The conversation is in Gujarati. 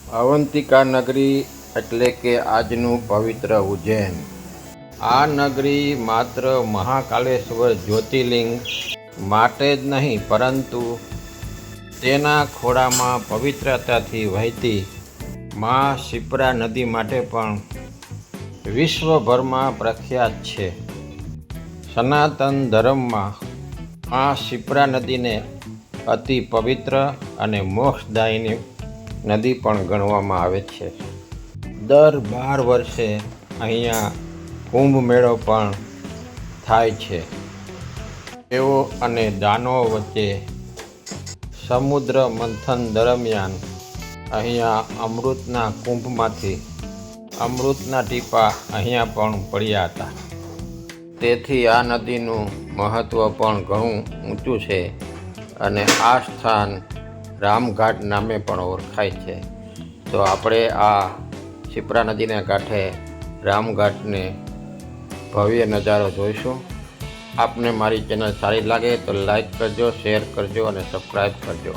અવંતિકા નગરી એટલે કે આજનું પવિત્ર ઉજ્જૈન. આ નગરી માત્ર મહાકાલેશ્વર જ્યોતિર્લિંગ માટે જ નહીં, પરંતુ તેના ખોળામાં પવિત્રતાથી વહેતી મા શિપ્રા નદી માટે પણ વિશ્વભરમાં પ્રખ્યાત છે. સનાતન ધર્મમાં આ શિપ્રા નદીને અતિ પવિત્ર અને મોક્ષદાયીની નદી પણ ગણવામાં આવે છે. દર 12 વર્ષે અહીંયા કુંભ મેળો પણ થાય છે. દેવો અને દાનવો વચ્ચે સમુદ્ર મંથન દરમિયાન અહીંયા અમૃતના કુંભમાંથી અમૃતના ટીપા અહીંયા પણ પડ્યા હતા. તેથી આ નદીનું મહત્ત્વ પણ ઘણું ઊંચું છે અને આ સ્થાન રામઘાટ નામે પણ ઓળખાય છે. તો આપણે આ શિપ્રા નદીના કાંઠે રામઘાટને ભવ્ય નજારો જોઈશું. આપને મારી ચેનલ સારી લાગે તો લાઈક કરજો, શેર કરજો અને સબસ્ક્રાઈબ કરજો.